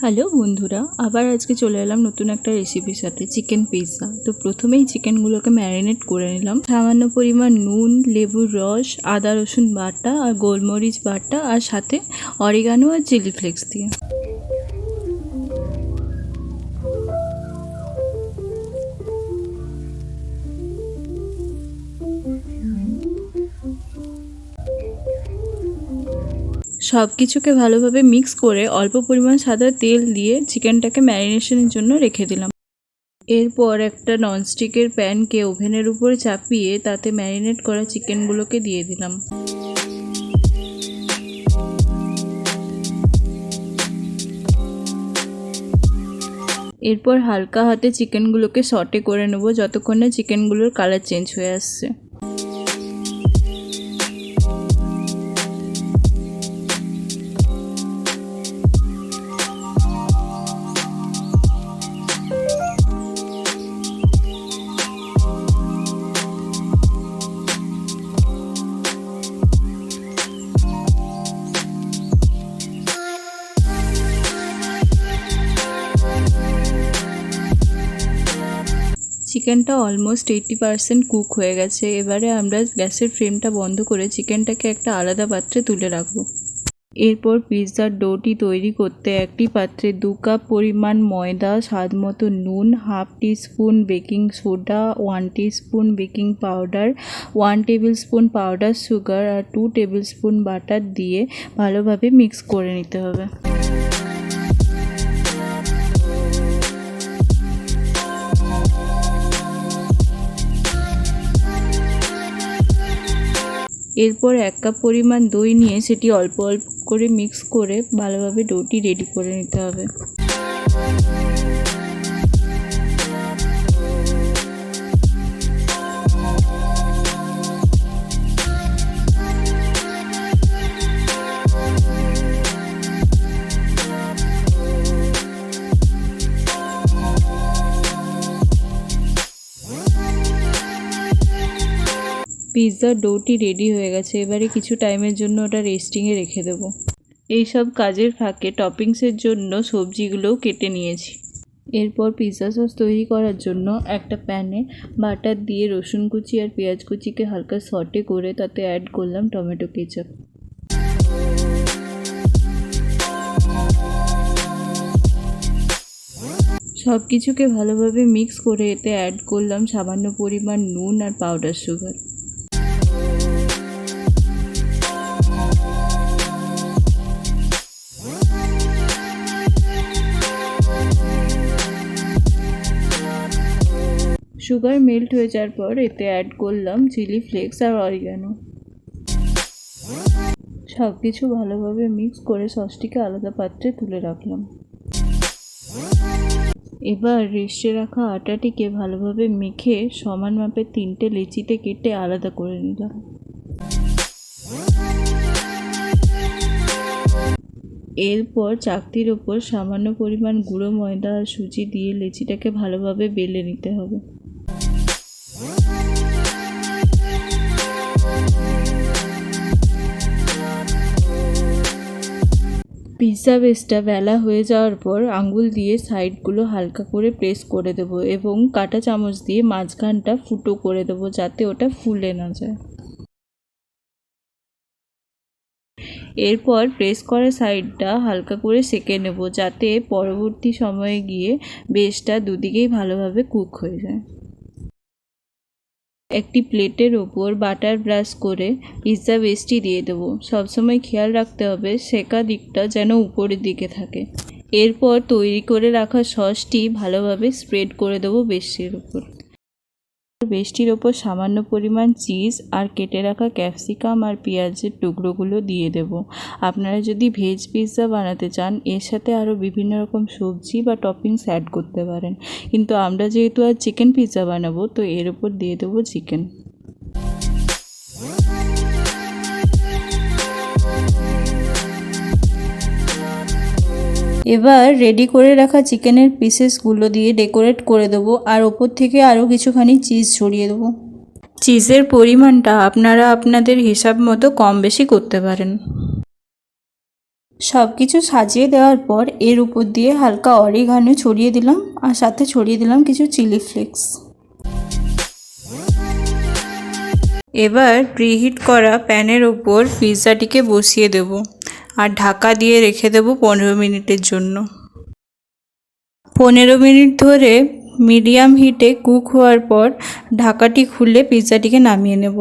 Hello বন্ধুরা, আবার আজকে চলে এলাম নতুন একটা রেসিপির সাথে, চিকেন পিৎজা। তো প্রথমেই চিকেনগুলোকে ম্যারিনেট করে নিলাম সামান্য পরিমাণ নুন, লেবুর রস, আদা রসুন বাটা আর গোলমরিচ বাটা আর সাথে অরিগানো আর চিলি ফ্লেক্স দিয়ে। সব কিছুকে ভালোভাবে মিক্স করে অল্প পরিমাণ সাদা তেল দিয়ে চিকেনটাকে ম্যারিনেশনের জন্য রেখে দিলাম। এরপর একটা ননস্টিকের প্যানকে ওভেনের উপরে চাপিয়ে তাতে ম্যারিনেট করা চিকেনগুলোকে দিয়ে দিলাম। এরপর হালকা হাতে চিকেনগুলোকে সটে করে নেব যতক্ষণ না চিকেনগুলোর কালার চেঞ্জ হয়ে আসছে। চিকেনটা অলমোস্ট 80% কুক হয়ে গেছে। এবারে আমরা গ্যাসের ফ্লেমটা বন্ধ করে চিকেনটাকে একটা আলাদা পাত্রে তুলে রাখবো। এরপর পিৎজার ডোটি তৈরি করতে একটি পাত্রে 2 কাপ পরিমাণ ময়দা, স্বাদ মতো নুন, half teaspoon baking soda, 1 teaspoon baking powder, 1 tablespoon powder sugar আর 2 টেবিল স্পুন বাটার দিয়ে ভালোভাবে মিক্স করে নিতে হবে। এরপর 1 কাপ পরিমাণ দই নিয়ে সেটি অল্প অল্প করে মিক্স করে ভালোভাবে ডোটি রেডি করে নিতে হবে। পিৎজার ডোটি রেডি হয়ে গেছে। এবারে কিছু টাইমের জন্য ওটা রেস্টিংয়ে রেখে দেবো। এইসব কাজের ফাঁকে টপিংসের জন্য সবজিগুলোও কেটে নিয়েছি। এরপর পিৎজা সস তৈরি করার জন্য একটা প্যানে বাটার দিয়ে রসুন কুচি আর পেঁয়াজ কুচিকে হালকা সটে করে তাতে অ্যাড করলাম টমেটো কেচাপ। সব কিছুকে ভালোভাবে মিক্স করে এতে অ্যাড করলাম সামান্য পরিমাণ নুন আর পাউডার সুগার। সুগার মেল্ট হয়ে যাওয়ার পর এতে অ্যাড করলাম চিলি ফ্লেক্স আর অরিগানো। সব কিছু ভালোভাবে মিক্স করে সসটিকে আলাদা পাত্রে তুলে রাখলাম। এবার রেস্টে রাখা আটাটিকে ভালোভাবে মেখে সমান মাপের 3টে লেচিতে কেটে আলাদা করে নিলাম। এরপর চাকতির ওপর সামান্য পরিমাণ গুঁড়ো ময়দা আর সুজি দিয়ে লেচিটাকে ভালোভাবে বেলে নিতে হবে। পিৎজা বেসটা বেলা হয়ে যাওয়ার পর আঙ্গুল দিয়ে সাইডগুলো হালকা করে প্রেস করে দেবো এবং কাঁটা চামচ দিয়ে মাঝখানটা ফুটো করে দেবো যাতে ওটা ফুলে না যায়। এরপর প্রেস করা সাইডটা হালকা করে সেঁকে নেব যাতে পরবর্তী সময়ে গিয়ে বেসটা দুদিকেই ভালোভাবে কুক হয়ে যায়। একটি প্লেটের ওপর বাটার ব্রাশ করে পিৎজা বেসটি দিয়ে দেবো। সবসময় খেয়াল রাখতে হবে সেঁকা দিকটা যেন উপরের দিকে থাকে। এরপর তৈরি করে রাখা সসটি ভালোভাবে স্প্রেড করে দেবো বেসটির ওপর। বেসটির ওপর সামান্য পরিমাণ চিজ আর কেটে রাখা ক্যাপসিকাম আর পেঁয়াজের টুকরোগুলো দিয়ে দেব। আপনারা যদি ভেজ পিৎজা বানাতে চান এর সাথে আরও বিভিন্ন রকম সবজি বা টপিংস অ্যাড করতে পারেন, কিন্তু আমরা যেহেতু আর চিকেন পিৎজা বানাবো তো এর ওপর দিয়ে দেবো চিকেন। এবার রেডি করে রাখা চিকেনের পিসেসগুলো দিয়ে ডেকোরেট করে দেবো আর ওপর থেকে আরও কিছুখানি চিজ ছড়িয়ে দেবো। চিজের পরিমাণটা আপনারা আপনাদের হিসাব মতো কম বেশি করতে পারেন। সব কিছু সাজিয়ে দেওয়ার পর এর উপর দিয়ে হালকা অরিগানো ছড়িয়ে দিলাম আর সাথে ছড়িয়ে দিলাম কিছু চিলি ফ্লেক্স। এবার প্রিহিট করা প্যানের ওপর পিৎজাটিকে বসিয়ে দেব আর ঢাকা দিয়ে রেখে দেব 15 মিনিটের জন্য। 15 মিনিট ধরে মিডিয়াম হিটে কুক হওয়ার পর ঢাকাটি খুলে পিৎজাটিকে নামিয়ে নেব।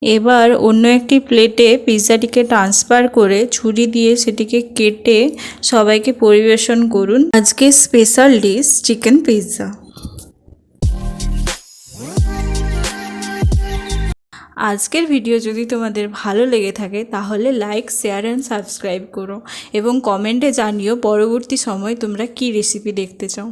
এবার অন্য একটি প্লেটে পিৎজাটিকে ট্রান্সফার করে ছুরি দিয়ে সেটিকে কেটে সবাইকে পরিবেশন করুন আজকের স্পেশাল ডিশ চিকেন পিৎজা। আজকের ভিডিও যদি তোমাদের ভালো লেগে থাকে তাহলে লাইক, শেয়ার অ্যান্ড সাবস্ক্রাইব করো এবং কমেন্টে জানিও পরবর্তী সময় তোমরা কী রেসিপি দেখতে চাও।